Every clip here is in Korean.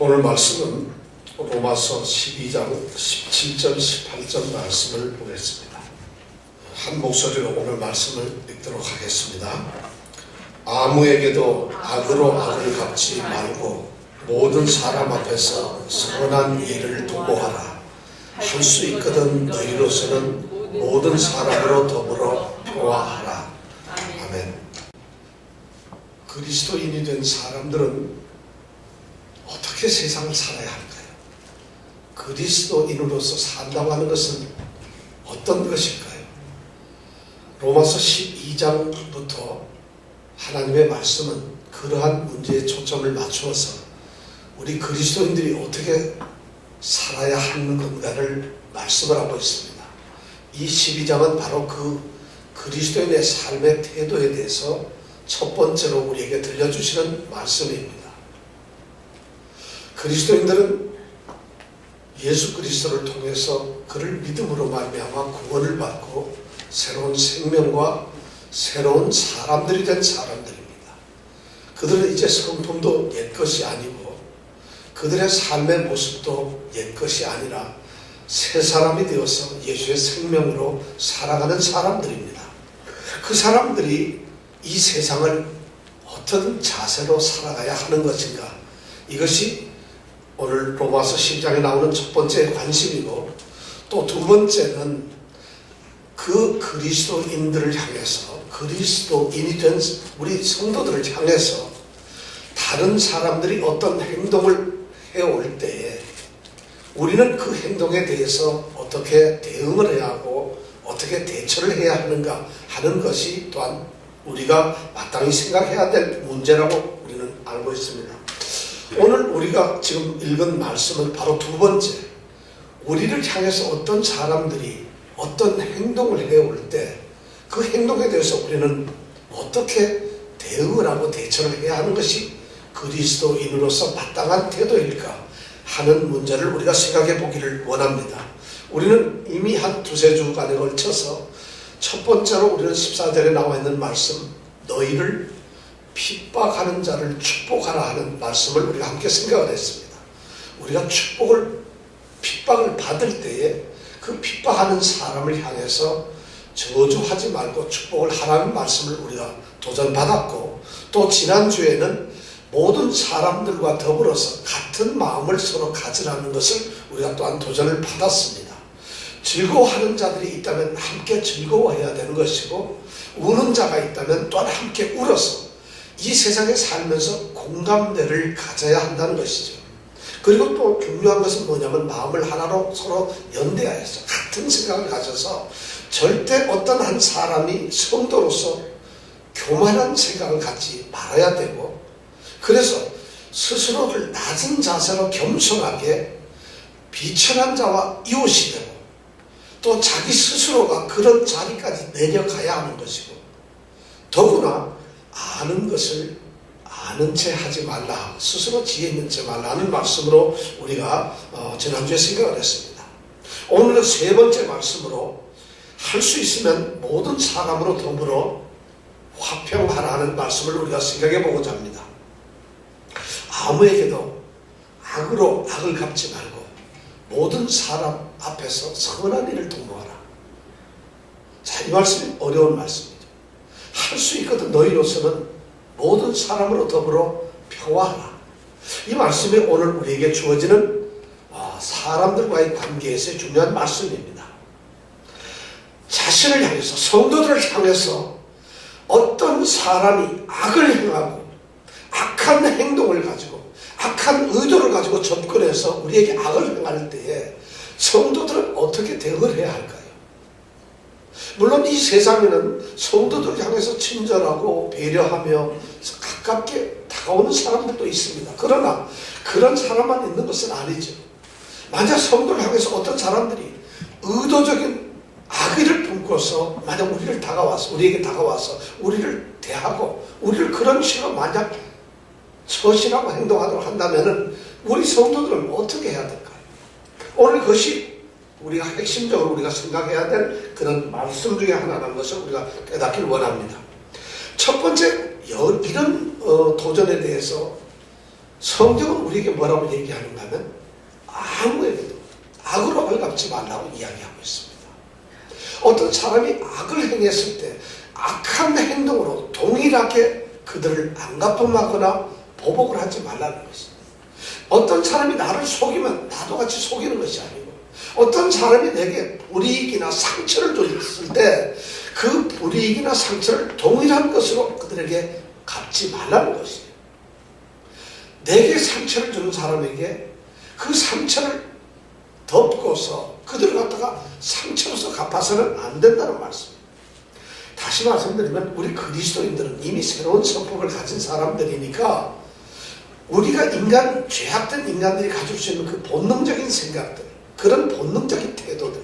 오늘 말씀은 로마서 12장 17절 18절 말씀을 보겠습니다. 한 목소리로 오늘 말씀을 읽도록 하겠습니다. 아무에게도 악으로 악을 갚지 말고 모든 사람 앞에서 선한 일을 도모하라. 할 수 있거든 너희로서는 모든 사람으로 더불어 평화하라. 아멘. 그리스도인이 된 사람들은 어떻게 세상을 살아야 할까요? 그리스도인으로서 산다고 하는 것은 어떤 것일까요? 로마서 12장부터 하나님의 말씀은 그러한 문제에 초점을 맞추어서 우리 그리스도인들이 어떻게 살아야 하는 건가를 말씀을 하고 있습니다. 이 12장은 바로 그 그리스도인의 삶의 태도에 대해서 첫 번째로 우리에게 들려주시는 말씀입니다. 그리스도인들은 예수 그리스도를 통해서 그를 믿음으로 말미암아 구원을 받고 새로운 생명과 새로운 사람들이 된 사람들입니다. 그들은 이제 성품도 옛것이 아니고 그들의 삶의 모습도 옛것이 아니라 새 사람이 되어서 예수의 생명으로 살아가는 사람들입니다. 그 사람들이 이 세상을 어떤 자세로 살아가야 하는 것인가, 이것이 오늘 로마서 12장에 나오는 첫 번째 관심이고, 또 두 번째는 그 그리스도인들을 향해서, 그리스도인이 된 우리 성도들을 향해서 다른 사람들이 어떤 행동을 해올 때에 우리는 그 행동에 대해서 어떻게 대응을 해야 하고 어떻게 대처를 해야 하는가 하는 것이 또한 우리가 마땅히 생각해야 될 문제라고 우리는 알고 있습니다. 오늘 우리가 지금 읽은 말씀은 바로 두 번째, 우리를 향해서 어떤 사람들이 어떤 행동을 해올 때 그 행동에 대해서 우리는 어떻게 대응을 하고 대처를 해야 하는 것이 그리스도인으로서 마땅한 태도일까 하는 문제를 우리가 생각해 보기를 원합니다. 우리는 이미 한 두세 주간에 걸쳐서 첫 번째로 우리는 14절에 나와 있는 말씀, 너희를 핍박하는 자를 축복하라 하는 말씀을 우리가 함께 생각을 했습니다. 우리가 핍박을 받을 때에 그 핍박하는 사람을 향해서 저주하지 말고 축복을 하라는 말씀을 우리가 도전받았고, 또 지난주에는 모든 사람들과 더불어서 같은 마음을 서로 가지라는 것을 우리가 또한 도전을 받았습니다. 즐거워하는 자들이 있다면 함께 즐거워해야 되는 것이고, 우는 자가 있다면 또한 함께 울어서 이 세상에 살면서 공감대를 가져야 한다는 것이죠. 그리고 또 중요한 것은 뭐냐면 마음을 하나로 서로 연대하여서 같은 생각을 가져서 절대 어떤 한 사람이 성도로서 교만한 생각을 갖지 말아야 되고, 그래서 스스로를 낮은 자세로 겸손하게 비천한 자와 이웃이 되고, 또 자기 스스로가 그런 자리까지 내려가야 하는 것이고, 더구나 아는 것을 아는 채 하지 말라, 스스로 지혜 있는 채 말라는 말씀으로 우리가 지난주에 생각을 했습니다. 오늘은 세 번째 말씀으로 할 수 있으면 모든 사람으로 더불어 화평하라는 말씀을 우리가 생각해 보고자 합니다. 아무에게도 악으로 악을 갚지 말고 모든 사람 앞에서 선한 일을 도모하라. 자, 이 말씀이 어려운 말씀이죠. 할 수 있거든 너희로서는 모든 사람으로 더불어 평화하라. 이 말씀이 오늘 우리에게 주어지는 사람들과의 관계에서의 중요한 말씀입니다. 자신을 향해서, 성도들을 향해서 어떤 사람이 악을 행하고 악한 행동을 가지고 악한 의도를 가지고 접근해서 우리에게 악을 행할 때에 성도들은 어떻게 대응을 해야 할까요? 물론 이 세상에는 성도들을 향해서 친절하고 배려하며 가깝게 다가오는 사람들도 있습니다. 그러나 그런 사람만 있는 것은 아니죠. 만약 성도를 향해서 어떤 사람들이 의도적인 악의를 품고서 만약 우리에게 다가와서 우리를 대하고 우리를 그런 식으로 만약 처신하고 행동하도록 한다면 우리 성도들은 어떻게 해야 될까요? 오늘 그것이 우리가 핵심적으로 우리가 생각해야 될 그런 말씀 중에 하나라는 것을 우리가 깨닫기를 원합니다. 첫 번째, 이런 도전에 대해서 성경은 우리에게 뭐라고 얘기하는가 하면 아무에게도 악으로 악을 갚지 말라고 이야기하고 있습니다. 어떤 사람이 악을 행했을 때 악한 행동으로 동일하게 그들을 안 갚음하거나 보복을 하지 말라는 것입니다. 어떤 사람이 나를 속이면 나도 같이 속이는 것이 아니고, 어떤 사람이 내게 불이익이나 상처를 줬을 때 그 불이익이나 상처를 동일한 것으로 그들에게 갚지 말라는 것이에요. 내게 상처를 주는 사람에게 그 상처를 덮고서 그들을 갖다가 상처로서 갚아서는 안 된다는 말씀입니다. 다시 말씀드리면 우리 그리스도인들은 이미 새로운 성품을 가진 사람들이니까 우리가 죄악된 인간들이 가질 수 있는 그 본능적인 생각들, 그런 본능적인 태도들,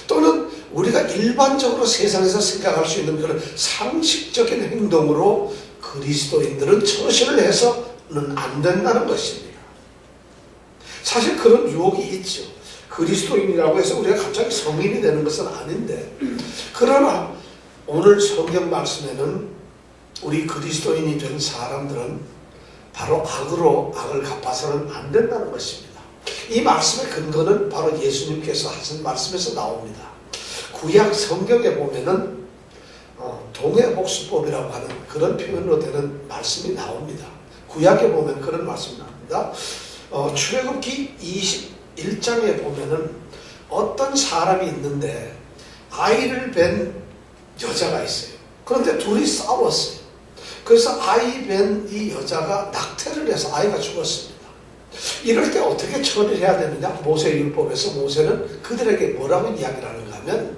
또는 우리가 일반적으로 세상에서 생각할 수 있는 그런 상식적인 행동으로 그리스도인들은 처신을 해서는 안 된다는 것입니다. 사실 그런 유혹이 있죠. 그리스도인이라고 해서 우리가 갑자기 성인이 되는 것은 아닌데, 그러나 오늘 성경 말씀에는 우리 그리스도인이 된 사람들은 바로 악으로 악을 갚아서는 안 된다는 것입니다. 이 말씀의 근거는 바로 예수님께서 하신 말씀에서 나옵니다. 구약 성경에 보면은 동해복수법이라고 하는 그런 표현으로 되는 말씀이 나옵니다. 구약에 보면 그런 말씀이 나옵니다. 출애굽기 21장에 보면은 어떤 사람이 있는데 아이를 뵌 여자가 있어요. 그런데 둘이 싸웠어요. 그래서 아이 뵌 이 여자가 낙태를 해서 아이가 죽었습니다. 이럴 때 어떻게 처리를 해야 되느냐? 모세율법에서 모세는 그들에게 뭐라고 이야기를 하는가 하면,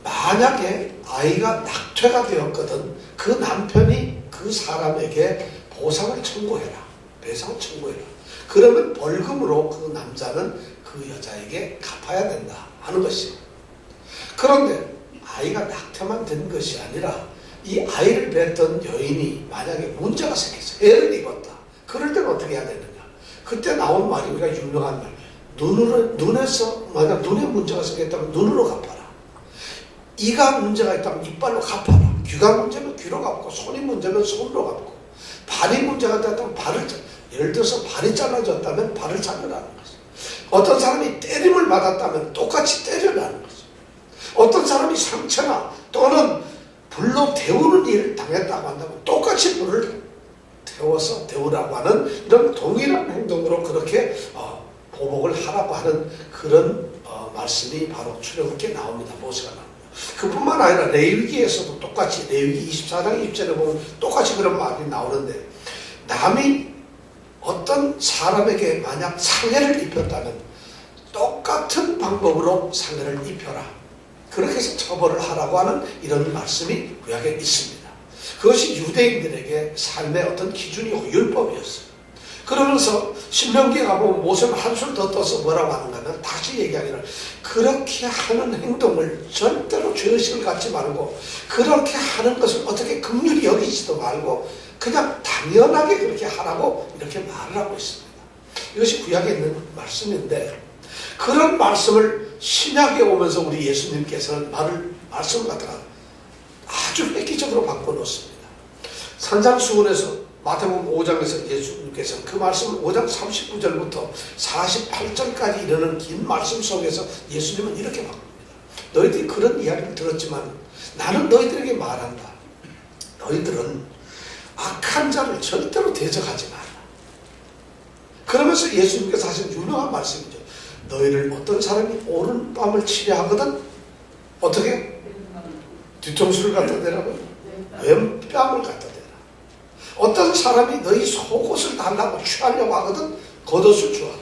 만약에 아이가 낙태가 되었거든 그 남편이 그 사람에게 보상을 청구해라, 배상을 청구해라. 그러면 벌금으로 그 남자는 그 여자에게 갚아야 된다 하는 것이에요. 그런데 아이가 낙태만 된 것이 아니라 이 아이를 뵀던 여인이 만약에 문제가 생겨서 애를 입었다. 그럴 때는 어떻게 해야 되느냐? 그때 나온 말이 우리가 유명한 말, 눈에서 만약 눈에 문제가 생겼다면 눈으로 갚아라. 이가 문제가 있다면 이빨로 갚아라. 귀가 문제면 귀로 갚고, 손이 문제면 손으로 갚고, 발이 문제가 있다면 발을, 예를 들어서 발이 잘라졌다면 발을 자르라는 거죠. 어떤 사람이 때림을 받았다면 똑같이 때려라는 거죠. 어떤 사람이 상처나 또는 불로 데우는 일을 당했다고 한다면 똑같이 불을 태워서 데우라고 하는 이런 동일한 행동으로 그렇게 보복을 하라고 하는 그런 말씀이 바로 출애굽기에 나옵니다. 모세가 나옵니다. 그뿐만 아니라 레위기에서도 똑같이, 레위기 24장 20절에 보면 똑같이 그런 말이 나오는데, 남이 어떤 사람에게 만약 상해를 입혔다면 똑같은 방법으로 상해를 입혀라. 그렇게 해서 처벌을 하라고 하는 이런 말씀이 구약에 있습니다. 그것이 유대인들에게 삶의 어떤 기준이고 율법이었어요. 그러면서 신명기에 가보면 모세는 한술 더 떠서 뭐라고 하는가 하면, 다시 얘기하기를, 그렇게 하는 행동을 절대로 죄의식을 갖지 말고, 그렇게 하는 것을 어떻게 긍휼히 여기지도 말고 그냥 당연하게 그렇게 하라고 이렇게 말을 하고 있습니다. 이것이 구약에 있는 말씀인데, 그런 말씀을 신약에 오면서 우리 예수님께서는 말씀을 갖다가 아주 획기적으로 바꿔놓습니다. 산상수훈에서 마태복음 5장에서 예수님께서는 그 말씀을 5장 39절부터 48절까지 이르는 긴 말씀 속에서 예수님은 이렇게 바꿉니다. 너희들이 그런 이야기를 들었지만 나는 너희들에게 말한다. 너희들은 악한 자를 절대로 대적하지 말라. 그러면서 예수님께서 하신 유명한 말씀이죠. 너희를 어떤 사람이 오른밤을 치려 하거든 어떻게? 뒤통수를 갖다 대라고요? 왼뺨을 갖다 대라. 어떤 사람이 너희 속옷을 달라고 취하려고 하거든 겉옷을 주어라.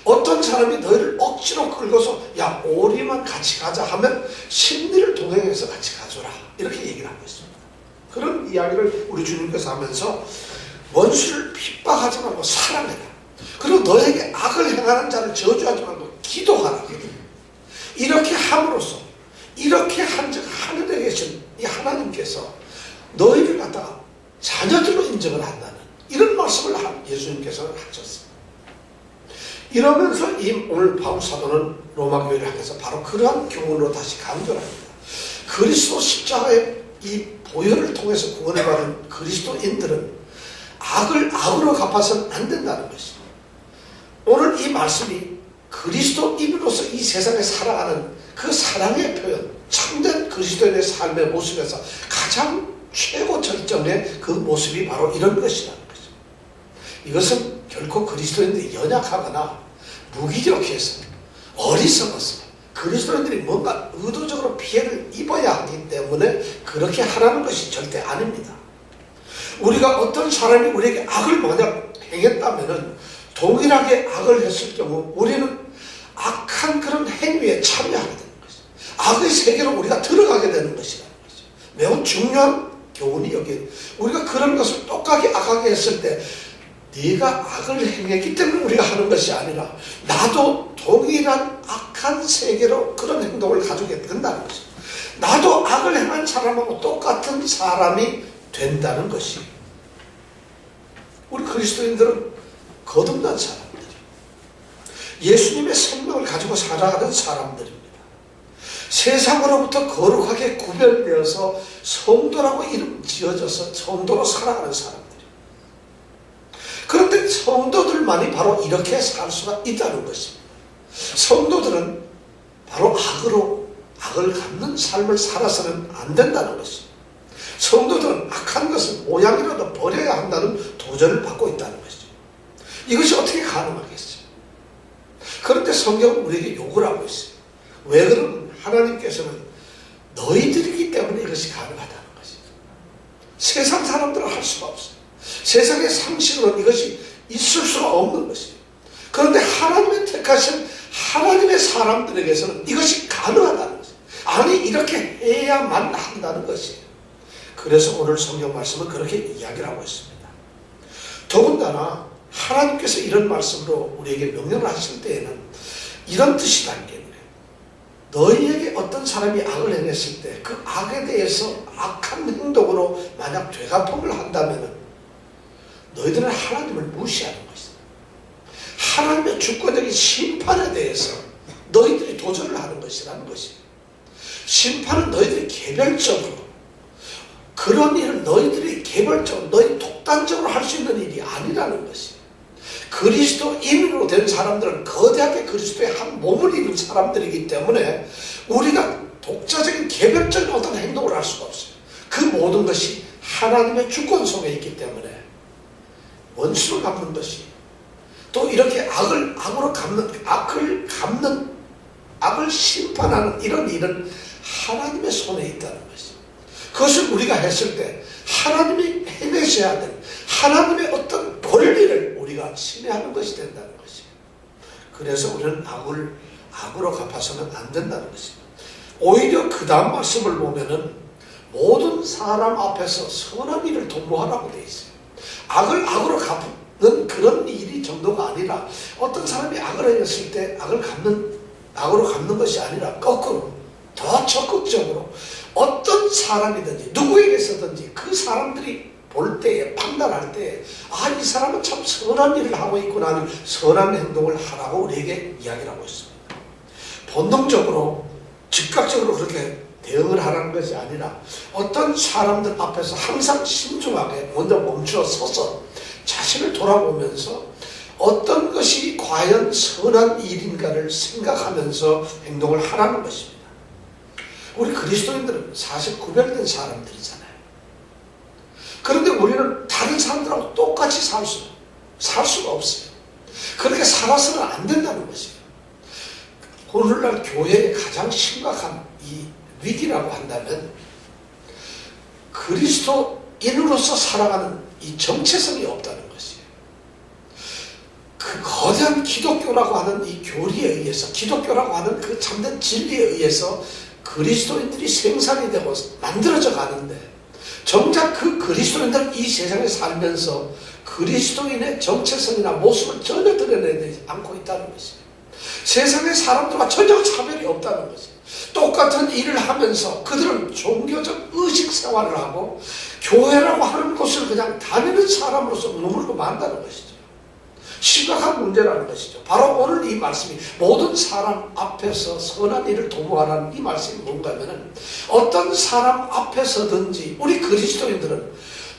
어떤 사람이 너희를 억지로 끌고서 야 오리만 같이 가자 하면 심리를 동행해서 같이 가줘라. 이렇게 얘기를 하고 있습니다. 그런 이야기를 우리 주님께서 하면서 원수를 핍박하지 말고 사랑해라. 그리고 너에게 악을 행하는 자를 저주하지 말고 기도하라. 이렇게 함으로써 이렇게 한즉 하늘에 계신 이 하나님께서 너희를 갖다가 자녀들로 인정을 한다는 이런 말씀을 예수님께서는 하셨습니다. 이러면서 오늘 바울 사도는 로마 교회를 향해서 바로 그러한 교훈으로 다시 강조를 합니다. 그리스도 십자가의 이 보혈을 통해서 구원을 받은 그리스도인들은 악을 악으로 갚아서는 안 된다는 것입니다. 오늘 이 말씀이 그리스도인으로서 이 세상에 살아가는 그 사랑의 표현, 참된 그리스도인의 삶의 모습에서 가장 최고 절정의 그 모습이 바로 이런 것이라는 거죠. 이것은 결코 그리스도인들이 연약하거나 무기력해서 어리석어서 그리스도인들이 뭔가 의도적으로 피해를 입어야 하기 때문에 그렇게 하라는 것이 절대 아닙니다. 우리가 어떤 사람이 우리에게 악을 만약 행했다면 동일하게 악을 했을 경우 우리는 악한 그런 행위에 참여하게 되는 것이죠. 악의 세계로 우리가 들어가게 되는 것이라는 거죠. 매우 중요한 교훈이 여기, 우리가 그런 것을 똑같이 악하게 했을 때 네가 악을 행했기 때문에 우리가 하는 것이 아니라 나도 동일한 악한 세계로 그런 행동을 가지게 된다는 것이죠. 나도 악을 행한 사람하고 똑같은 사람이 된다는 것이, 우리 그리스도인들은 거듭난 사람들이 예수님의 생명을 가지고 살아가는 사람들입니다. 세상으로부터 거룩하게 구별되어서 성도라고 이름 지어져서 성도로 살아가는 사람들. 그런데 성도들만이 바로 이렇게 살 수가 있다는 것입니다. 성도들은 바로 악을 갚는 삶을 살아서는 안 된다는 것입니다. 성도들은 악한 것은 모양이라도 버려야 한다는 도전을 받고 있다는 것이죠. 이것이 어떻게 가능하겠어요? 그런데 성경은 우리에게 요구를 하고 있어요. 왜 그러면 하나님께서는 너희들이기 때문에 이것이 가능하다는 것입니다. 세상 사람들은 할 수가 없어요. 세상의 상식으로는 이것이 있을 수가 없는 것이에요. 그런데 하나님의 택하신 하나님의 사람들에게서는 이것이 가능하다는 것이에요. 아니, 이렇게 해야만 한다는 것이에요. 그래서 오늘 성경 말씀은 그렇게 이야기를 하고 있습니다. 더군다나 하나님께서 이런 말씀으로 우리에게 명령을 하실 때에는 이런 뜻이 담겨있네요. 너희에게 어떤 사람이 악을 행했을 때 그 악에 대해서 악한 행동으로 만약 되갚음을 한다면 너희들은 하나님을 무시하는 것이다. 하나님의 주권적인 심판에 대해서 너희들이 도전을 하는 것이라는 것이에요. 심판은 너희들이 개별적으로, 그런 일은 너희들이 개별적으로, 너희 독단적으로 할 수 있는 일이 아니라는 것이에요. 그리스도인으로 된 사람들은 거대하게 그리스도의 한 몸을 입은 사람들이기 때문에 우리가 독자적인 개별적인 어떤 행동을 할 수가 없어요. 그 모든 것이 하나님의 주권 속에 있기 때문에 원수를 갚는 것이, 또 이렇게 악을 갚는, 악을 심판하는 이런 일은 하나님의 손에 있다는 것이죠. 그것을 우리가 했을 때 하나님이 해내셔야 되는 하나님의 어떤 권리를 우리가 침해하는 것이 된다는 것이에요. 그래서 우리는 악으로 갚아서는 안 된다는 것입니다. 오히려 그 다음 말씀을 보면은 모든 사람 앞에서 선한 일을 도모하라고 되어 있어요. 악으로 갚는 그런 일이 정도가 아니라 어떤 사람이 악을 했을 때 악으로 갚는 것이 아니라 거꾸로 더 적극적으로 어떤 사람이든지 누구에게서든지 그 사람들이 볼 때에, 판단할 때에 이 사람은 참 선한 일을 하고 있구나 하는 선한 행동을 하라고 우리에게 이야기를 하고 있습니다. 본능적으로 즉각적으로 그렇게 대응을 하라는 것이 아니라 어떤 사람들 앞에서 항상 신중하게 먼저 멈춰 서서 자신을 돌아보면서 어떤 것이 과연 선한 일인가를 생각하면서 행동을 하라는 것입니다. 우리 그리스도인들은 사실 구별된 사람들이잖아요. 그런데 우리는 다른 사람들하고 똑같이 살 수가 없어요. 그렇게 살아서는 안 된다는 것이에요. 오늘날 교회의 가장 심각한 이 위기라고 한다면 그리스도인으로서 살아가는 이 정체성이 없다는 것이에요. 그 거대한 기독교라고 하는 이 교리에 의해서, 기독교라고 하는 그 참된 진리에 의해서 그리스도인들이 생산이 되고 만들어져 가는데 정작 그 그리스도인들은 이 세상에 살면서 그리스도인의 정체성이나 모습을 전혀 드러내지 않고 있다는 것이에요. 세상의 사람들과 전혀 차별이 없다는 것이에요. 똑같은 일을 하면서 그들은 종교적 의식 생활을 하고 교회라고 하는 곳을 그냥 다니는 사람으로서 머물고 만다는 것이죠. 심각한 문제라는 것이죠. 바로 오늘 이 말씀이 모든 사람 앞에서 선한 일을 도모하라는 이 말씀이 뭔가 하면은 어떤 사람 앞에서든지 우리 그리스도인들은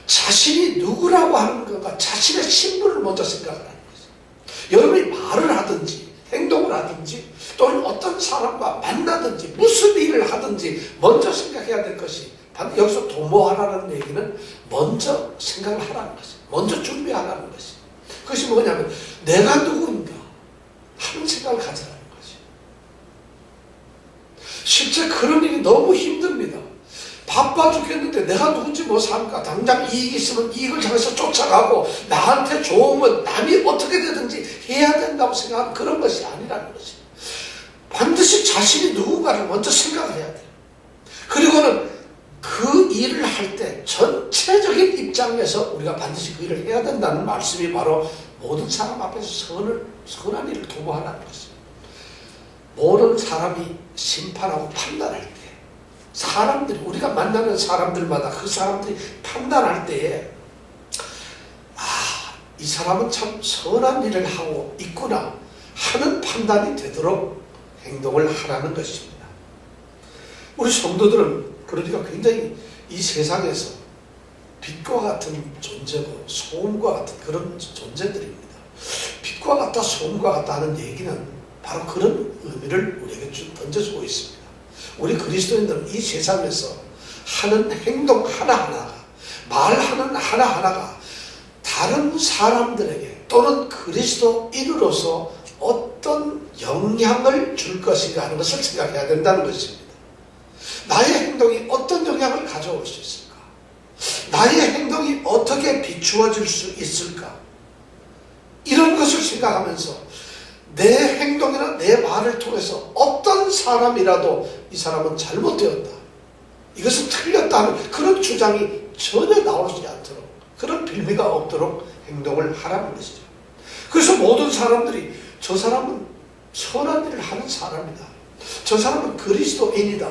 자신이 누구라고 하는 건가, 자신의 신분을 먼저 생각하는 거죠. 여러분이 말을 하든지 행동을 하든지 또는 어떤 사람과 만나든지 무슨 일을 하든지 먼저 생각해야 될 것이, 여기서 도모하라는 얘기는 먼저 생각을 하라는 것이, 먼저 준비하라는 것이, 그것이 뭐냐면 내가 누구인가 하는 생각을 가져라는 것이. 실제 그런 일이 너무 힘듭니다. 바빠 죽겠는데 내가 누군지 뭐 삽니까? 당장 이익이 있으면 이익을 향해서 쫓아가고 나한테 좋으면 남이 어떻게 되든지 해야 된다고 생각하는 그런 것이 아니라는 것이. 반드시 자신이 누군가를 먼저 생각을 해야 돼요. 그리고는 그 일을 할 때 전체적인 입장에서 우리가 반드시 그 일을 해야 된다는 말씀이 바로 모든 사람 앞에서 선한 일을 도모하라는 것입니다. 모든 사람이 심판하고 판단할 때, 사람들이, 우리가 만나는 사람들마다 그 사람들이 판단할 때에 이 사람은 참 선한 일을 하고 있구나 하는 판단이 되도록 행동을 하라는 것입니다. 우리 성도들은 그러니까 굉장히 이 세상에서 빛과 같은 존재고 소음과 같은 그런 존재들입니다. 빛과 같다 소음과 같다 하는 얘기는 바로 그런 의미를 우리에게 던져주고 있습니다. 우리 그리스도인들은 이 세상에서 하는 행동 하나하나가, 말하는 하나하나가 다른 사람들에게 또는 그리스도인으로서 어떤 영향을 줄 것인가 하는 것을 생각해야 된다는 것입니다. 나의 행동이 어떤 영향을 가져올 수 있을까? 나의 행동이 어떻게 비추어질 수 있을까? 이런 것을 생각하면서 내 행동이나 내 말을 통해서 어떤 사람이라도 이 사람은 잘못되었다, 이것은 틀렸다 하는 그런 주장이 전혀 나오지 않도록, 그런 빌미가 없도록 행동을 하라는 것이죠. 그래서 모든 사람들이 저 사람은 선한 일을 하는 사람이다, 저 사람은 그리스도인이다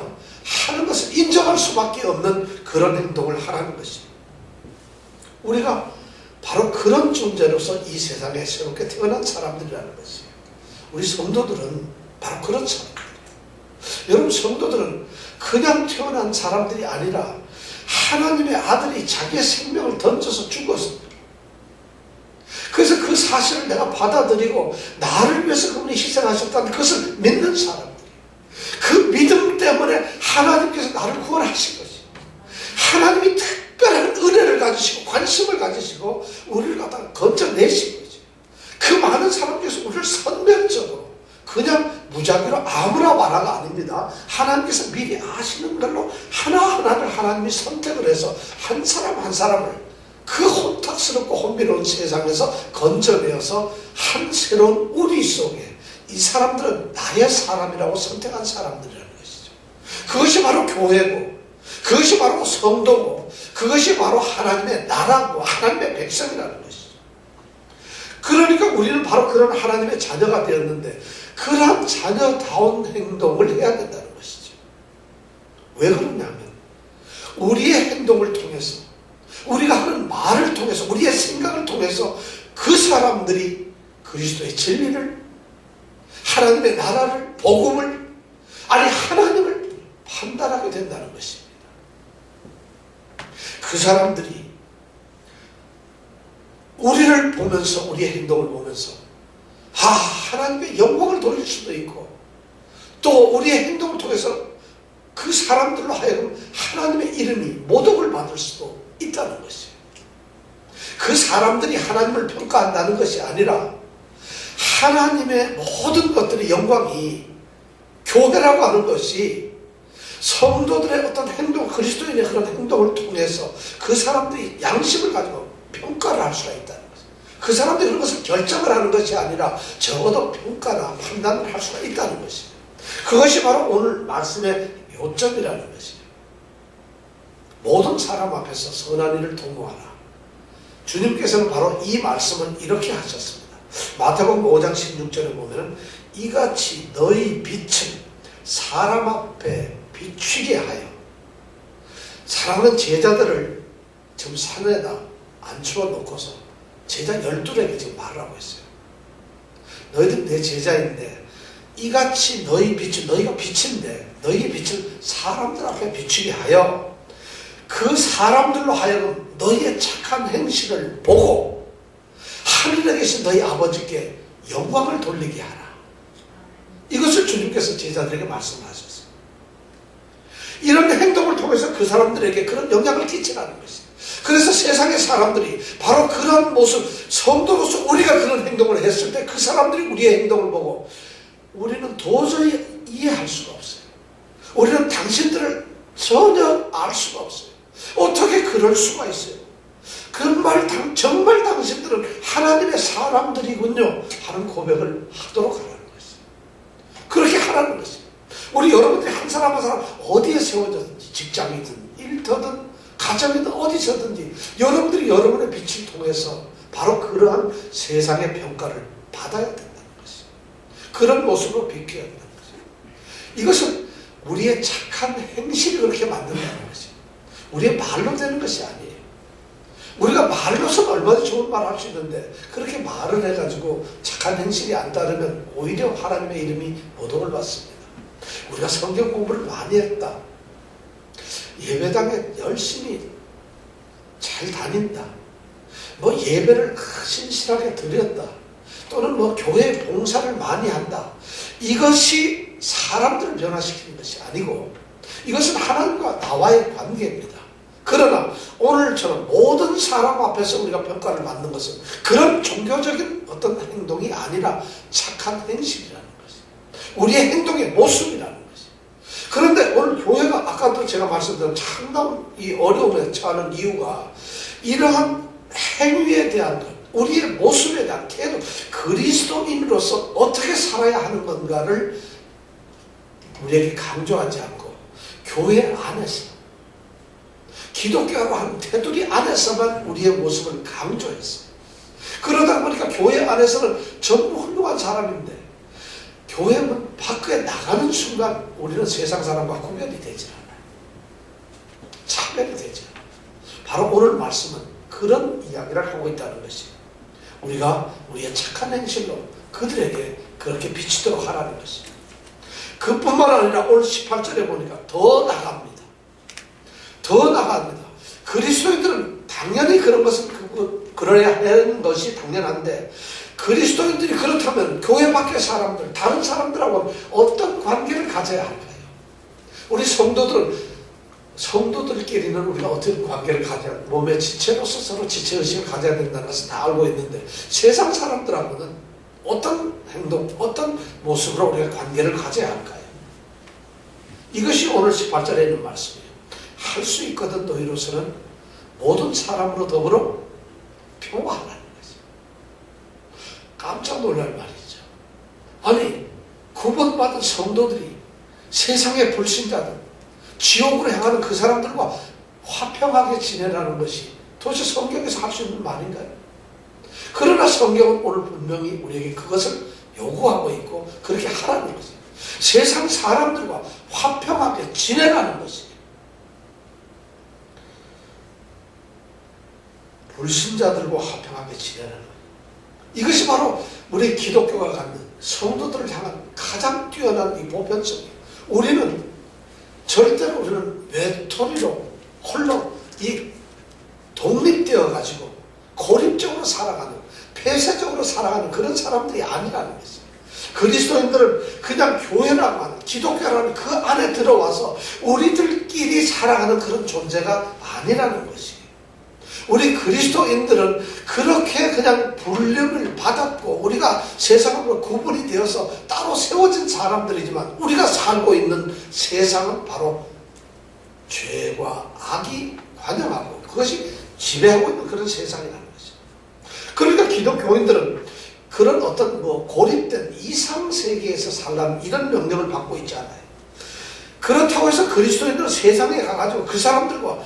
하는 것을 인정할 수밖에 없는 그런 행동을 하라는 것입니다. 우리가 바로 그런 존재로서 이 세상에 새롭게 태어난 사람들이라는 것이에요. 우리 성도들은 바로 그런 사람들이에요. 여러분, 성도들은 그냥 태어난 사람들이 아니라 하나님의 아들이 자기의 생명을 던져서 죽었습니다. 그래서 그 사실을 내가 받아들이고 나를 위해서 그분이 희생하셨다는 것을 믿는 사람들이에요. 그 믿음 때문에 하나님께서 나를 구원하신 것이에요. 하나님이 특별한 은혜를 가지시고 관심을 가지시고 우리를 갖다가 건져내신 거죠. 그 많은 사람 중에서 우리를 선별적으로 그냥 무작위로 아무나 말아가 아닙니다. 하나님께서 미리 아시는 걸로 하나하나를 하나님이 선택을 해서 한 사람 한 사람을 그 혼탁스럽고 혼미로운 세상에서 건져내어서 한 새로운 우리 속에 이 사람들은 나의 사람이라고 선택한 사람들이라는 것이죠. 그것이 바로 교회고, 그것이 바로 성도고, 그것이 바로 하나님의 나라고 하나님의 백성이라는 것이죠. 그러니까 우리는 바로 그런 하나님의 자녀가 되었는데 그러한 자녀다운 행동을 해야 된다는 것이죠. 왜 그러냐면 우리의 행동을 통해서, 우리가 하는 말을 통해서, 우리의 생각을 통해서 그 사람들이 그리스도의 진리를, 하나님의 나라를, 복음을, 아니 하나님을 판단하게 된다는 것입니다. 그 사람들이 우리를 보면서, 우리의 행동을 보면서 하나님의 영광을 돌릴 수도 있고, 또 우리의 행동을 통해서 그 사람들로 하여금 하나님의 이름이 모독을 받을 수도 있다는 것이에요. 그 사람들이 하나님을 평가한다는 것이 아니라 하나님의 모든 것들의 영광이, 교회라고 하는 것이 성도들의 어떤 행동, 그리스도인의 그런 행동을 통해서 그 사람들이 양심을 가지고 평가를 할 수가 있다는 것이에요. 그 사람들이 그것을 결정을 하는 것이 아니라 적어도 평가나 판단을 할 수가 있다는 것이에요. 그것이 바로 오늘 말씀의 요점이라는 것이에요. 모든 사람 앞에서 선한 일을 도모하라. 주님께서는 바로 이 말씀을 이렇게 하셨습니다. 마태복음 5장 16절에 보면 이같이 너희 빛은 사람 앞에 비추게 하여. 사랑하는 제자들을 지금 산에다 앉혀 놓고서 제자 12에게 지금 말을 하고 있어요. 너희들 내 제자인데 이같이 너희 빛은, 너희가 빛인데 너희의 빛을 사람들 앞에 비추게 하여 그 사람들로 하여금 너희의 착한 행실을 보고 하늘에 계신 너희 아버지께 영광을 돌리게 하라. 이것을 주님께서 제자들에게 말씀하셨어요. 이런 행동을 통해서 그 사람들에게 그런 영향을 끼치라는 것이에요. 그래서 세상의 사람들이 바로 그런 모습, 성도로서 우리가 그런 행동을 했을 때 그 사람들이 우리의 행동을 보고 우리는 도저히 이해할 수가 없어요. 우리는 당신들을 전혀 알 수가 없어요. 어떻게 그럴 수가 있어요? 정말 당신들은 하나님의 사람들이군요 하는 고백을 하도록 하라는 것이에요. 그렇게 하라는 것이에요. 우리 여러분들이 한 사람 한 사람 어디에 세워졌든지, 직장이든 일터든 가정이든 어디서든지 여러분들이 여러분의 빛을 통해서 바로 그러한 세상의 평가를 받아야 된다는 것이에요. 그런 모습으로 비켜야 된다는 것이에요. 이것은 우리의 착한 행실이 그렇게 만든다는 것이에요. 우리의 말로 되는 것이 아니에요. 우리가 말로서 얼마나 좋은 말 할 수 있는데 그렇게 말을 해가지고 착한 행실이 안 따르면 오히려 하나님의 이름이 모독을 받습니다. 우리가 성경 공부를 많이 했다, 예배당에 열심히 잘 다닌다, 뭐 예배를 신실하게 드렸다, 또는 뭐 교회 봉사를 많이 한다, 이것이 사람들을 변화시키는 것이 아니고 이것은 하나님과 나와의 관계입니다. 그러나 오늘처럼 모든 사람 앞에서 우리가 평가를 받는 것은 그런 종교적인 어떤 행동이 아니라 착한 행실이라는 것이에요. 우리의 행동의 모습이라는 것이에요. 그런데 오늘 교회가 아까도 제가 말씀드린 상당히 이 어려움에 처하는 이유가 이러한 행위에 대한 것, 우리의 모습에 대한 태도, 그리스도인으로서 어떻게 살아야 하는 건가를 우리에게 강조하지 않고 교회 안에서 기독교라고 하는 테두리 안에서만 우리의 모습을 강조했어요. 그러다 보니까 교회 안에서는 전부 훌륭한 사람인데 교회 문 밖에 나가는 순간 우리는 세상 사람과 구별이 되지 않아요. 차별이 되지 않아요. 바로 오늘 말씀은 그런 이야기를 하고 있다는 것이에요. 우리가 우리의 착한 행실로 그들에게 그렇게 비치도록 하라는 것이에요. 그뿐만 아니라 오늘 18절에 보니까 더 나갑니다. 더 나갑니다. 그리스도인들은 당연히 그런 것은 그러야 하는 것이 당연한데 그리스도인들이 그렇다면 교회 밖의 사람들, 다른 사람들하고 어떤 관계를 가져야 할까요? 우리 성도들끼리는 우리가 어떤 관계를 가져야, 몸의 지체로서 서로 지체의식을 가져야 된다는 것을 다 알고 있는데 세상 사람들하고는 어떤 행동, 어떤 모습으로 우리가 관계를 가져야 할까요? 이것이 오늘 18절에 있는 말씀이에요. 할 수 있거든 너희로서는 모든 사람으로 더불어 평화하라는 거죠. 깜짝 놀랄 말이죠. 아니 구원받은 성도들이 세상의 불신자들, 지옥으로 향하는 그 사람들과 화평하게 지내라는 것이 도대체 성경에서 할 수 있는 말인가요? 그러나 성경은 오늘 분명히 우리에게 그것을 요구하고 있고 그렇게 하라는 거죠. 세상 사람들과 화평하게 지내라는 것이에요. 불신자들과 화평하게 지내라는 거예요. 이것이 바로 우리 기독교가 갖는 성도들을 향한 가장 뛰어난 이 보편성이에요. 우리는 절대로 우리는 외톨이로 홀로 이 독립되어 가지고 고립적으로 살아가는, 폐쇄적으로 살아가는 그런 사람들이 아니라는 것이에요. 그리스도인들은 그냥 교회라고 하는, 기독교라는 그 안에 들어와서 우리들끼리 살아가는 그런 존재가 아니라는 것이에요. 우리 그리스도인들은 그렇게 그냥 불륜을 받았고 우리가 세상으로 구분이 되어서 따로 세워진 사람들이지만 우리가 살고 있는 세상은 바로 죄와 악이 관영하고 그것이 지배하고 있는 그런 세상이라는 것이죠. 그러니까 기독교인들은 그런 어떤 고립된 이상세계에서 살라는 이런 명령을 받고 있지 않아요. 그렇다고 해서 그리스도인들은 세상에 가가지고 그 사람들과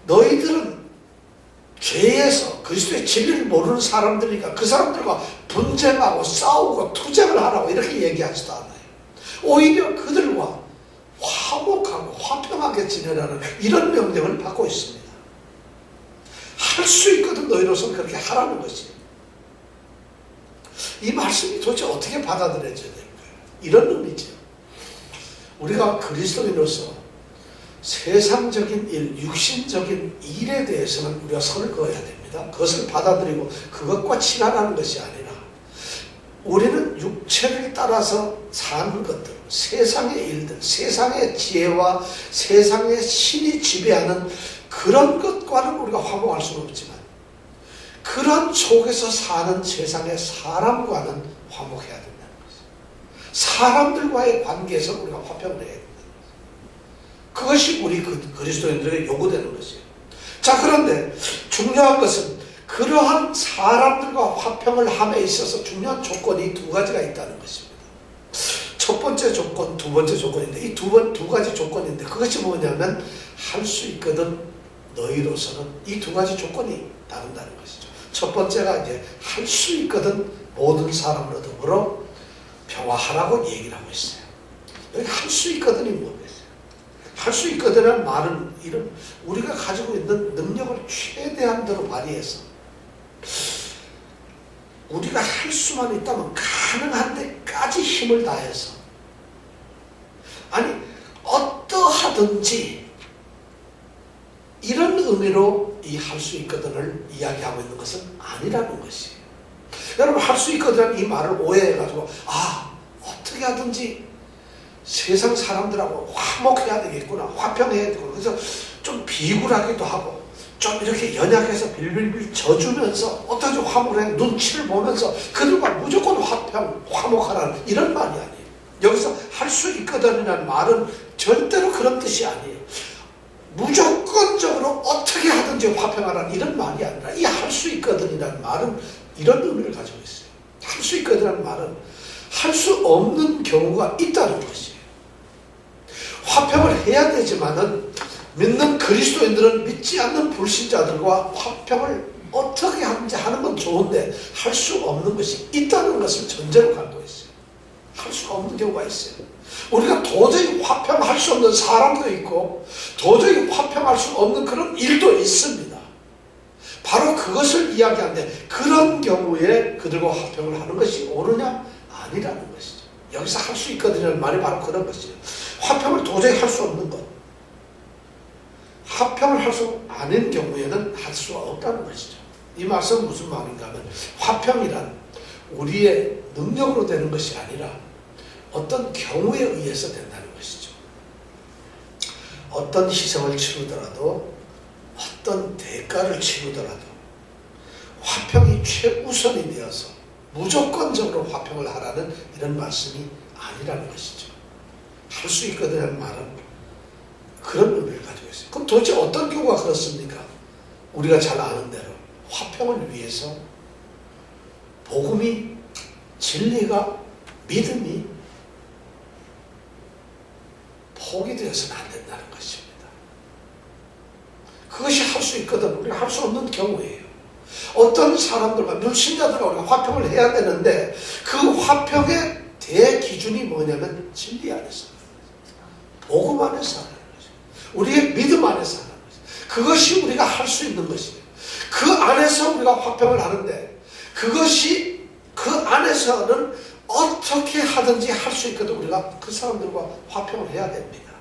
너희들은 죄에서 그리스도의 진리를 모르는 사람들이니까 그 사람들과 분쟁하고 싸우고 투쟁을 하라고 이렇게 얘기하지도 않아요. 오히려 그들과 화목하고 화평하게 지내라는 이런 명령을 받고 있습니다. 할 수 있거든 너희로서는 그렇게 하라는 것이에요. 이 말씀이 도대체 어떻게 받아들여져야 될까요? 이런 의미죠. 우리가 그리스도인으로서 세상적인 일, 육신적인 일에 대해서는 우리가 선을 그어야 됩니다. 그것을 받아들이고 그것과 친하라는 것이 아니라 우리는 육체를 따라서 사는 것들, 세상의 일들, 세상의 지혜와 세상의 신이 지배하는 그런 것과는 우리가 화목할 수는 없지만 그런 속에서 사는 세상의 사람과는 화목해야 된다는 것이죠. 사람들과의 관계에서 우리가 화평을 해야 된다. 그것이 우리 그리스도인들에게 요구되는 것이에요. 자, 그런데 중요한 것은 그러한 사람들과 화평을 함에 있어서 중요한 조건이 두 가지가 있다는 것입니다. 첫 번째 조건, 두 번째 조건인데 이 두 가지 조건인데 그것이 뭐냐면 할 수 있거든 너희로서는 이 두 가지 조건이 다른다는 것이죠. 첫 번째가 이제 할 수 있거든 모든 사람으로 더불어 평화하라고 얘기를 하고 있어요. 여기 할 수 있거든이 뭐겠어요? 할 수 있거든이라는 말은 이런 우리가 가지고 있는 능력을 최대한대로 발휘해서 우리가 할 수만 있다면 가능한 데까지 힘을 다해서 아니 어떠하든지 이런 의미로 이 할 수 있거든을 이야기하고 있는 것은 아니라는 것이에요. 여러분 할 수 있거든이라는 이 말을 오해해가지고 어떻게 하든지 세상 사람들하고 화목해야 되겠구나, 화평해야 되겠구나. 그래서 좀 비굴하기도 하고 좀 이렇게 연약해서 빌빌빌 져주면서 어떻게 화목을 해 눈치를 보면서 그들과 무조건 화목하라는 이런 말이 아니에요. 여기서 할 수 있거든이라는 말은 절대로 그런 뜻이 아니에요. 무조건적으로 어떻게 하든지 화평하라는 이런 말이 아니라 이 할 수 있거든이라는 말은 이런 의미를 가지고 있어요. 할 수 있거든이라는 말은 할 수 없는 경우가 있다는 것이에요. 화평을 해야 되지만은 믿는 그리스도인들은 믿지 않는 불신자들과 화평을 어떻게 하는지 하는 건 좋은데 할 수 없는 것이 있다는 것을 전제로 갖고 있어요. 할 수가 없는 경우가 있어요. 우리가 도저히 화평할 수 없는 사람도 있고 도저히 화평할 수 없는 그런 일도 있습니다. 바로 그것을 이야기하는데 그런 경우에 그들과 화평을 하는 것이 옳으냐? 아니라는 것이죠. 여기서 할 수 있거든요 말이 바로 그런 것이죠. 화평을 도저히 할 수 없는 것, 화평을 할 수 않은 경우에는 할 수가 없다는 것이죠. 이 말씀은 무슨 말인가 하면 화평이란 우리의 능력으로 되는 것이 아니라 어떤 경우에 의해서 된다는 것이죠. 어떤 희생을 치르더라도 어떤 대가를 치르더라도 화평이 최우선이 되어서 무조건적으로 화평을 하라는 이런 말씀이 아니라는 것이죠. 할 수 있거든이라는 말은 그런 의미를 가지고 있어요. 그럼 도대체 어떤 경우가 그렇습니까? 우리가 잘 아는 대로 화평을 위해서 복음이, 진리가, 믿음이 포기되어서는 안 된다는 것입니다. 그것이 할 수 있거든 우리가 할 수 없는 경우예요. 어떤 사람들과 불신자들과 우리가 화평을 해야 되는데 그 화평의 대기준이 뭐냐면 진리 안에서 복음 안에서 하는 거죠. 우리의 믿음 안에서 하는 거죠. 그것이 우리가 할 수 있는 것이에요. 그 안에서 우리가 화평을 하는데 그것이 그 안에서는 어떻게 하든지 할 수 있거든 우리가 그 사람들과 화평을 해야 됩니다.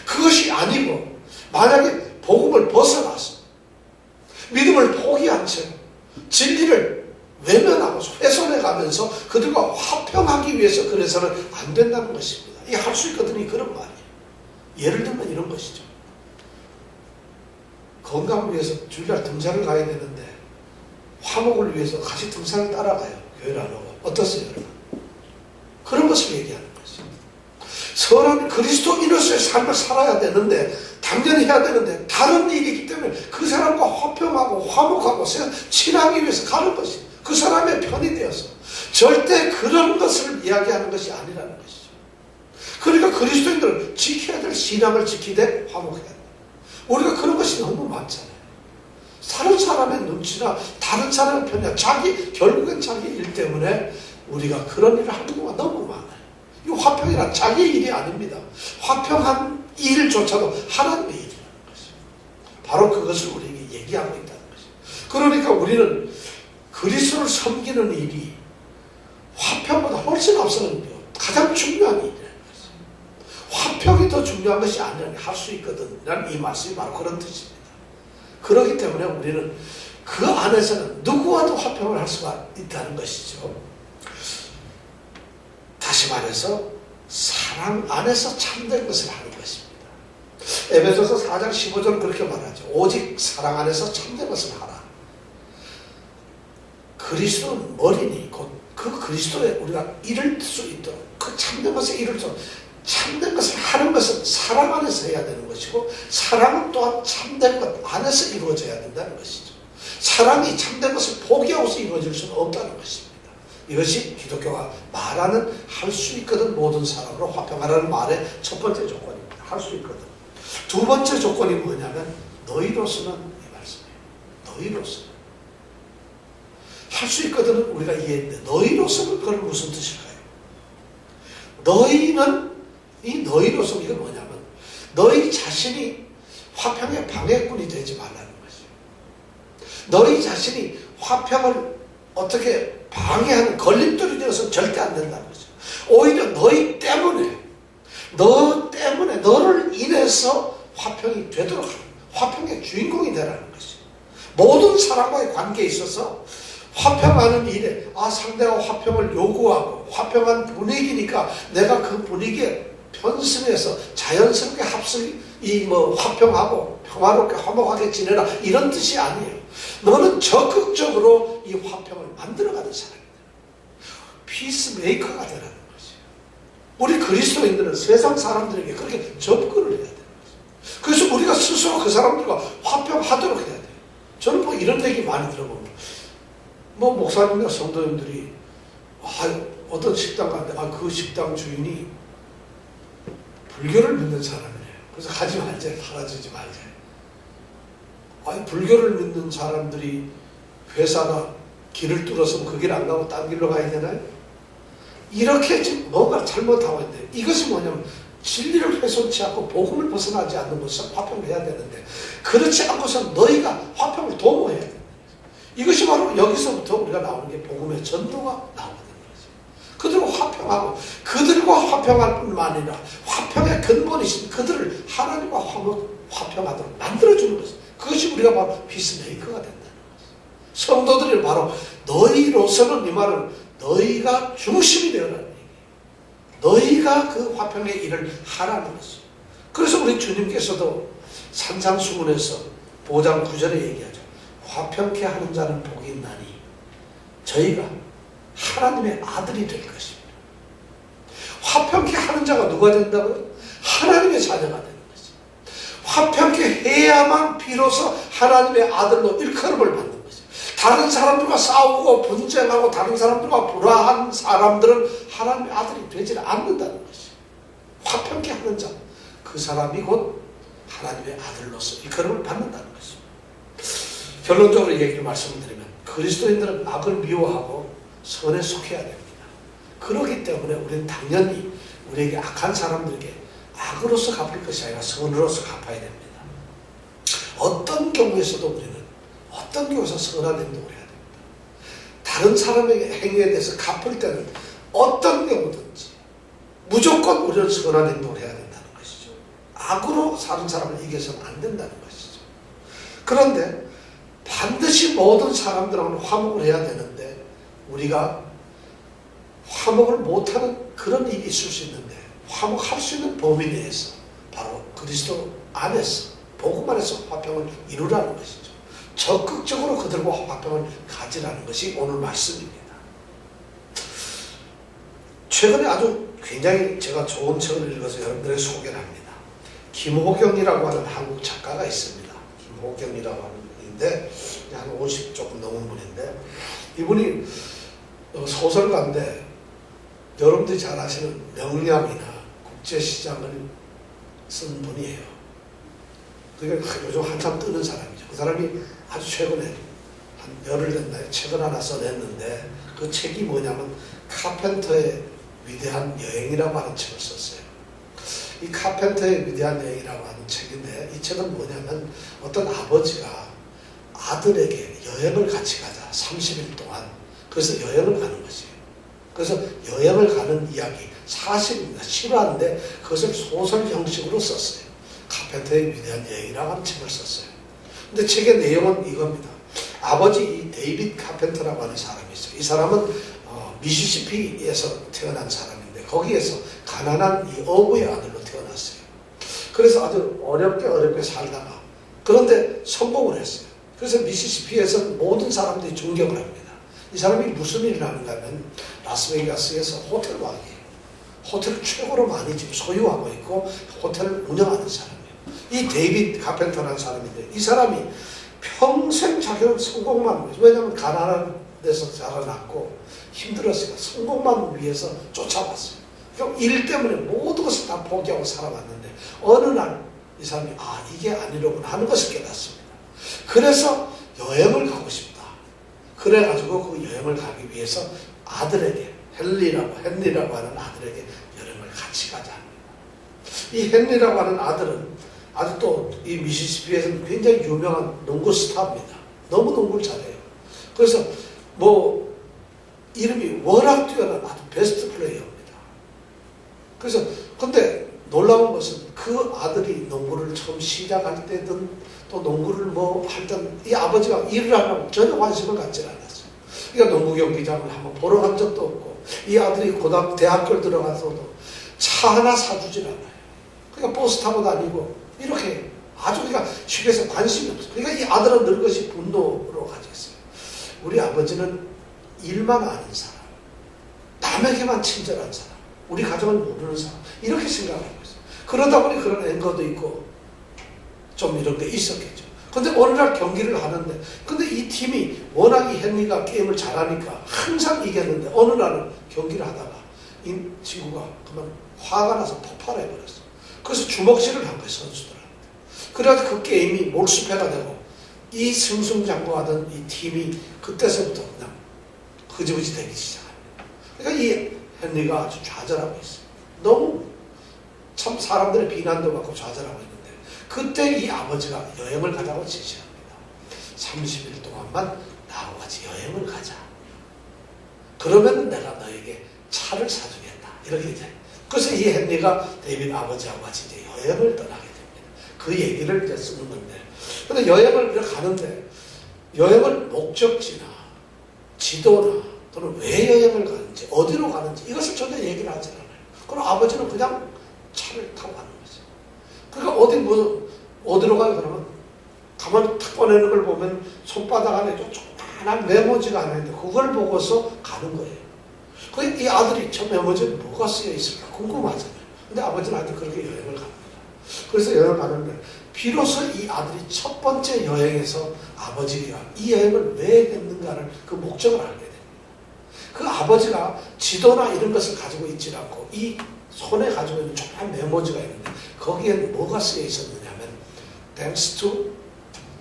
그것이 아니고 만약에 복음을 벗어나서 믿음을 포기한 채 진리를 외면하고 훼손해가면서 그들과 화평하기 위해서 그래서는 안 된다는 것입니다. 이 할 수 있거든요 그런 말이에요. 예를 들면 이런 것이죠. 건강을 위해서 주일날 등산을 가야 되는데 화목을 위해서 같이 등산을 따라가요. 교회를 안 오고. 어떻습니까 여러분? 그런 것을 얘기하는 것이죠. 선한 그리스도인으로서의 삶을 살아야 되는데 당연히 해야 되는데 다른 일이기 때문에 그 사람과 화평하고 화목하고 친하기 위해서 가는 것이 그 사람의 편이 되어서 절대 그런 것을 이야기하는 것이 아니라는 것이죠. 그러니까 그리스도인들은 지켜야 될 신앙을 지키되 화목해야 돼요. 우리가 그런 것이 너무 많잖아요. 다른 사람의 눈치나 다른 사람의 편이나 결국엔 자기 일 때문에 우리가 그런 일을 하는 경우가 너무 많아요. 이 화평이란 자기 일이 아닙니다. 화평한 일조차도 하나님의 일이라는 것이죠. 바로 그것을 우리에게 얘기하고 있다는 것이죠. 그러니까 우리는 그리스도를 섬기는 일이 화평보다 훨씬 앞서는 가장 중요한 일이라는 것이죠. 화평이 더 중요한 것이 아니라 할 수 있거든 라는 이 말씀이 바로 그런 뜻입니다. 그렇기 때문에 우리는 그 안에서는 누구와도 화평을 할 수가 있다는 것이죠. 다시 말해서 사랑 안에서 참된 것을 하는 것입니다. 에베소서 4장 15절 그렇게 말하죠. 오직 사랑 안에서 참된 것을 하라. 그리스도는 머리니 곧 그 그리스도에 우리가 이룰 수 있도록 그 참된 것에 이룰 수 있도록 참된 것을 하는 것은 사랑 안에서 해야 되는 것이고 사랑은 또한 참된 것 안에서 이루어져야 된다는 것이죠. 사랑이 참된 것을 포기하고서 이루어질 수는 없다는 것입니다. 이것이 기독교가 말하는 할 수 있거든 모든 사람으로 화평하라는 말의 첫 번째 조건입니다. 할 수 있거든. 두 번째 조건이 뭐냐면 너희로서는 이 말씀이에요. 너희로서는. 할 수 있거든은 우리가 이해했는데 너희로서는 그건 무슨 뜻일까요? 너희는 이 너희로서 이건 뭐냐면 너희 자신이 화평의 방해꾼이 되지 말라는 것이에요. 너희 자신이 화평을 어떻게 방해하는 걸림돌이 되어서는 절대 안 된다는 거죠. 오히려 너희 때문에 너를 인해서 화평이 되도록 하는 화평의 주인공이 되라는 것이죠. 모든 사람과의 관계에 있어서 화평하는 일에 상대가 화평을 요구하고 화평한 분위기니까 내가 그 분위기에 편승해서 자연스럽게 화평하고 평화롭게 화목하게 지내라 이런 뜻이 아니에요. 너는 적극적으로 이 화평을 만들어가는 사람이다. 피스메이커가 되라는 것이에요. 우리 그리스도인들은 세상 사람들에게 그렇게 접근을 해야 되는 거죠. 그래서 우리가 스스로 그 사람들과 화평하도록 해야 돼요. 저는 이런 얘기 많이 들어봅니다. 목사님이나 성도님들이 어떤 식당 가는데 그 식당 주인이 불교를 믿는 사람이래요. 그래서 가지 말자, 사라지지 말자. 불교를 믿는 사람들이 회사가 길을 뚫어서 그 길 안 가고 딴 길로 가야 되나요? 이렇게 지금 뭔가 잘못하고 있는데 이것이 뭐냐면 진리를 훼손치 않고 복음을 벗어나지 않는 것은 화평을 해야 되는데 그렇지 않고서 너희가 화평을 도모해야 돼. 이것이 바로 여기서부터 우리가 나오는 게 복음의 전도가 나오게 되는 거죠. 그들과 화평하고 그들과 화평할 뿐만 아니라 화평의 근본이신 그들을 하나님과 화평하도록 만들어주는 것이죠. 그것이 우리가 바로 피스메이커가 된다는 거죠. 성도들이 바로 너희로서는 이 말은 너희가 중심이 되어라는 얘기예요. 너희가 그 화평의 일을 하라는 것이죠. 그래서 우리 주님께서도 산상수훈에서 5장 9절에 얘기하죠. 화평케 하는 자는 복이 있나니 저희가 하나님의 아들이 될 것입니다. 화평케 하는 자가 누가 된다고요? 하나님의 자녀가 되는 것입니다. 화평케 해야만 비로소 하나님의 아들로 일컬음을 받는 것입니다. 다른 사람들과 싸우고 분쟁하고 다른 사람들과 불화한 사람들은 하나님의 아들이 되지 않는다는 것입니다. 화평케 하는 자, 그 사람이 곧 하나님의 아들로서 일컬음을 받는다는 것입니다. 결론적으로 얘기를 말씀드리면 그리스도인들은 악을 미워하고 선에 속해야 됩니다. 그렇기 때문에 우리는 당연히 우리에게 악한 사람들에게 악으로서 갚을 것이 아니라 선으로서 갚아야 됩니다. 어떤 경우에서도 우리는 어떤 경우에서 선한 행동을 해야 됩니다. 다른 사람에게 행위에 대해서 갚을 때는 어떤 경우든지 무조건 우리는 선한 행동을 해야 된다는 것이죠. 악으로 다른 사람을 이겨서는 안 된다는 것이죠. 그런데 반드시 모든 사람들하고는 화목을 해야 되는데 우리가 화목을 못하는 그런 일이 있을 수 있는데 화목할 수 있는 범위 내에서 바로 그리스도 안에서 복음 안에서 화평을 이루라는 것이죠. 적극적으로 그들과 화평을 가지라는 것이 오늘 말씀입니다. 최근에 아주 굉장히 제가 좋은 책을 읽어서 여러분들에게 소개를 합니다. 김호경이라고 하는 한국 작가가 있습니다. 김호경이라고 하는 분인데 한 50 조금 넘은 분인데 이분이 소설가인데 여러분들이 잘 아시는 명량이나 국제시장을 쓴 분이에요. 그러니까 요즘 한참 뜨는 사람이죠. 그 사람이 아주 최근에 한 열흘 됐나요? 책을 하나 써냈는데 그 책이 뭐냐면 카펜터의 위대한 여행이라고 하는 책을 썼어요. 이 카펜터의 위대한 여행이라고 하는 책인데 이 책은 뭐냐면 어떤 아버지가 아들에게 여행을 같이 가자 30일 동안 그래서 여행을 가는 것이에요. 그래서 여행을 가는 이야기 사실입니다. 실화인데 그것을 소설 형식으로 썼어요. 카펜터의 위대한 여행이라고 하는 책을 썼어요. 근데 책의 내용은 이겁니다. 아버지 이 데이빗 카펜터라고 하는 사람이 있어요. 이 사람은 미시시피에서 태어난 사람인데 거기에서 가난한 이 어부의 아들로 태어났어요. 그래서 아주 어렵게 살다가 그런데 성공을 했어요. 그래서 미시시피에서 모든 사람들이 존경을 합니다. 이 사람이 무슨 일을 하는가 하면 라스베이거스에서 호텔 왕이에요. 호텔을 최고로 많이 지금 소유하고 있고 호텔을 운영하는 사람이에요. 이 데이빗 카펜터라는 사람인데 이 사람이 평생 자기는 성공만, 왜냐하면 가난한 데서 자라났고 힘들었으니까 성공만 위해서 쫓아왔어요. 그럼 일 때문에 모든 것을 다 포기하고 살아왔는데 어느 날 이 사람이 이게 아니로구나 하는 것을 깨닫습니다. 그래서 여행을 가고 싶다. 그래가지고 그 여행을 가기 위해서 아들에게 헨리라고 하는 아들에게 여행을 같이 가자. 이 헨리라고 하는 아들은 아직도 이 미시시피에서는 굉장히 유명한 농구 스타입니다. 너무 농구를 잘해요. 그래서 이름이 워낙 뛰어난 아주 베스트 플레이어입니다. 그래서 근데 놀라운 것은 그 아들이 농구를 처음 시작할 때든 또 농구를 할 때 이 아버지가 일을 하려고 전혀 관심을 갖지 않았어요. 그러니까 농구 경기장을 한번 보러 간 적도 없고 이 아들이 대학교를 들어가서도 차 하나 사주질 않아요. 그러니까 버스 타고 다니고 이렇게 아주 그러니까 집에서 관심이 없어요. 그러니까 이 아들은 늙것이 분노로 가지고 있어요. 우리 아버지는 일만 아는 사람, 남에게만 친절한 사람, 우리 가정을 모르는 사람 이렇게 생각하고 있어요. 그러다 보니 그런 앵거도 있고 좀 이런 게 있었겠죠. 근데 어느 날 경기를 하는데 근데 이 팀이 워낙 이 헨리가 게임을 잘하니까 항상 이겼는데 어느 날은 경기를 하다가 이 친구가 그만 화가 나서 폭발해버렸어요. 그래서 주먹질을 한 거예요, 선수들한테. 그래가지고 그 게임이 몰수패가 되고 이 승승장구하던 이 팀이 그때서부터 그냥 흐지부지 되기 시작합니다. 그러니까 이 헨리가 아주 좌절하고 있어요. 너무 참 사람들의 비난도 받고 좌절하고 있는데 그때 이 아버지가 여행을 가자고 제시합니다. 30일 동안만 나하고 같이 여행을 가자. 그러면 내가 너에게 차를 사주겠다. 이렇게 이제 그래서 이 헨리가 데이빗 아버지하고 같이 이제 여행을 떠나게 됩니다. 그 얘기를 이제 쓰는 건데 근데 여행을 가는데 여행을 목적지나 지도나 또는 왜 여행을 가는지 어디로 가는지 이것을 전혀 얘기를 하지 않아요. 그럼 아버지는 그냥 차를 타고 가는 거죠. 그러니까 어디로 가요? 그러면 가만히 탁 꺼내는 걸 보면 손바닥 안에 조그만한 메모지가 하나 있는데 그걸 보고서 가는 거예요. 이 아들이 저 메모지에 뭐가 쓰여 있을까 궁금하잖아요. 근데 아버지는 하여튼 그렇게 여행을 갑니다. 그래서 여행을 가는데 비로소 이 아들이 첫 번째 여행에서 아버지가 이 여행을 왜 했는가를 그 목적을 알게 됩니다. 그 아버지가 지도나 이런 것을 가지고 있지 않고 이 손에 가지고 있는 조그만 메모지가 있는데 거기에 뭐가 쓰여 있었느냐 하면 Thanks to,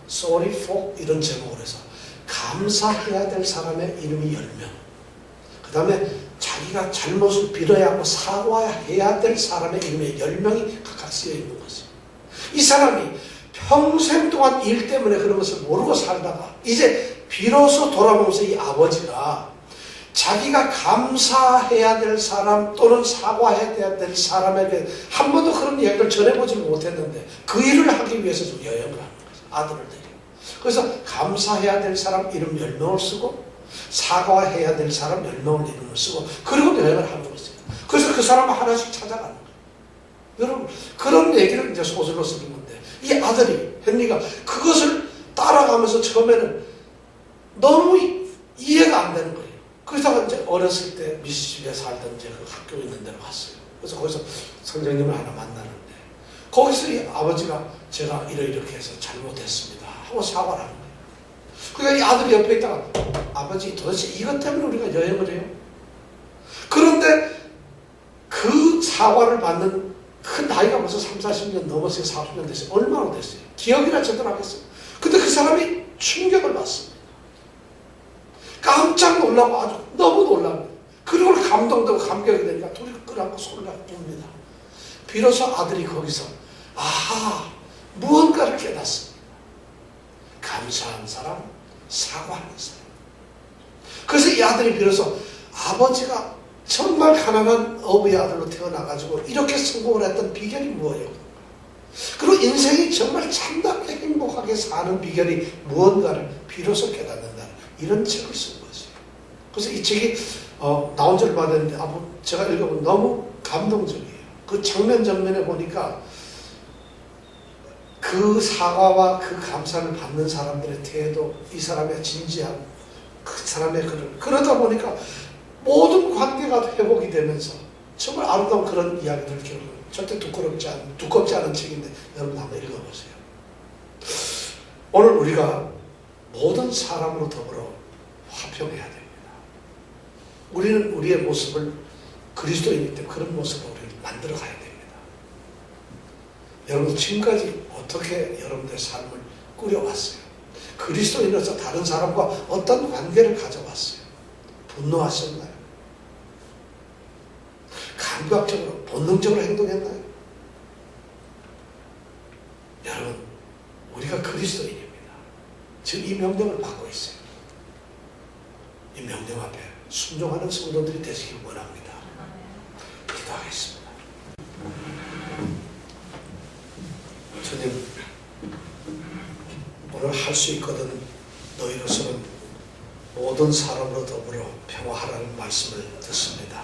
Sorry for 이런 제목으로 해서 감사해야 될 사람의 이름이 10명 그 다음에 자기가 잘못을 빌어야 하고 사과해야 될 사람의 이름이 10명이 각각 쓰여 있는 것이죠. 이 사람이 평생 동안 일 때문에 그런 것을 모르고 살다가 이제 비로소 돌아보면서 이 아버지가 자기가 감사해야 될 사람 또는 사과해야 될 사람에게 한 번도 그런 이야기를 전해보지 못했는데 그 일을 하기 위해서 좀 여행을 하는 거죠. 아들을 데리고. 그래서 감사해야 될 사람 이름 10명을 쓰고 사과해야 될 사람 10명을 이름을 쓰고 그리고 여행을 하는 거죠. 그래서 그 사람을 하나씩 찾아가는 거예요. 여러분 그런 얘기를 이제 소설로 쓰는 건데 이 아들이 헨리가 그것을 따라가면서 처음에는 너무 이해가 안 되는 거예요. 그러다가 이제 어렸을 때 미시시피에 살던 이제 그 학교 있는 데로 갔어요. 그래서 거기서 선생님을 하나 만나는데 거기서 이 아버지가 제가 이렇게 해서 잘못했습니다 하고 사과를 하는 거예요. 그러니까 이 아들이 옆에 있다가 아버지 도대체 이것 때문에 우리가 여행을 해요? 그런데 그 사과를 받는 그 나이가 벌써 30-40년 넘었어요. 40년 됐어요. 얼마나 됐어요? 기억이나 제대로 하겠어요? 근데 그 사람이 충격을 받습니다. 깜짝 놀라고 아주 너무 놀라고 그리고 감동되고 감격이 되니까 둘이 끌어안고 손을 봅니다. 비로소 아들이 거기서 무언가를 깨닫습니다. 감사한 사람, 사과하는 사람. 그래서 이 아들이 비로소 아버지가 정말 가난한 어부의 아들로 태어나가지고 이렇게 성공을 했던 비결이 뭐예요? 그리고 인생이 정말 참답게 행복하게 사는 비결이 무언가를 비로소 깨닫는다. 이런 책을 쓴 거죠. 그래서 이 책이 나온 지 얼마 됐는데 제가 읽어보면 너무 감동적이에요. 그 장면에 보니까 그 사과와 그 감사를 받는 사람들의 태도, 이 사람의 진지함, 그 사람의 그러다 보니까 모든 관계가 회복이 되면서 정말 아름다운 그런 이야기들을 기록해요. 절대 두껍지 않은 책인데 여러분 한번 읽어보세요. 오늘 우리가 모든 사람으로 더불어 화평해야 됩니다. 우리는 우리의 모습을 그리스도이기 때문에 그런 모습을 우리를 만들어 가야 됩니다. 여러분 지금까지 어떻게 여러분들의 삶을 꾸려왔어요? 그리스도인으로서 다른 사람과 어떤 관계를 가져왔어요? 분노하셨나요? 감각적으로, 본능적으로 행동했나요? 여러분, 우리가 그리스도인입니다. 지금 이 명령을 받고 있어요. 이 명령 앞에 순종하는 성도들이 되시길 원합니다. 기도하겠습니다. 주님, 오늘 할 수 있거든 너희로서는 모든 사람으로 더불어 평화하라는 말씀을 듣습니다.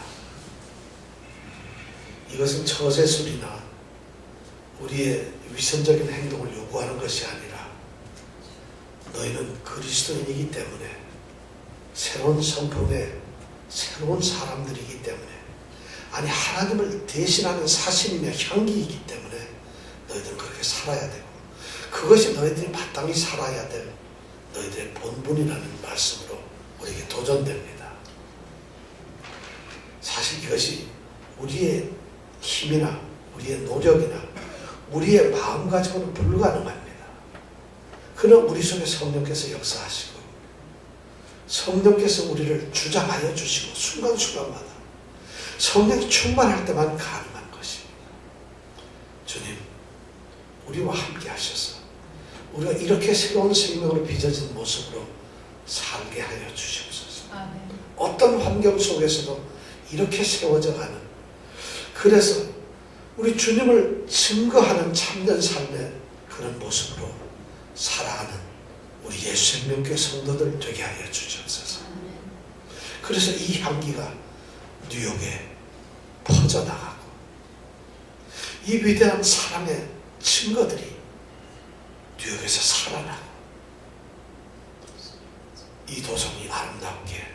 이것은 처세술이나 우리의 위선적인 행동을 요구하는 것이 아니라 너희는 그리스도인이기 때문에 새로운 성품의 새로운 사람들이기 때문에 아니 하나님을 대신하는 사신이며 향기이기 때문에 너희들은 그렇게 살아야 되고 그것이 너희들이 마땅히 살아야 될 너희들의 본분이라는 말씀으로 우리에게 도전됩니다. 사실 이것이 우리의 힘이나 우리의 노력이나 우리의 마음 가지고는 불가능합니다. 그러나 우리 속에 성령께서 역사하시고 성령께서 우리를 주장하여 주시고 순간순간마다 성령이 충만할 때만 가능한 것입니다. 주님, 우리와 함께 하셔서 우리가 이렇게 새로운 생명으로 빚어진 모습으로 살게 하여 주시옵소서. 아멘. 어떤 환경 속에서도 이렇게 세워져 가는, 그래서 우리 주님을 증거하는 참된 삶의 그런 모습으로 살아가는 우리 예수 생명교회 성도들 되게 하여 주시옵소서. 그래서 이 향기가 뉴욕에 퍼져나가고 이 위대한 사랑의 증거들이 뉴욕에서 살아나고 이 도성이 아름답게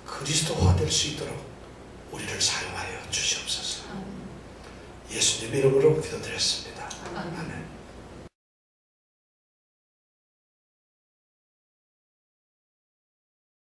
그리스도화 될 수 있도록 우리를 사용하여 주시옵소서. 예수님 이름으로 기도드렸습니다. 아멘.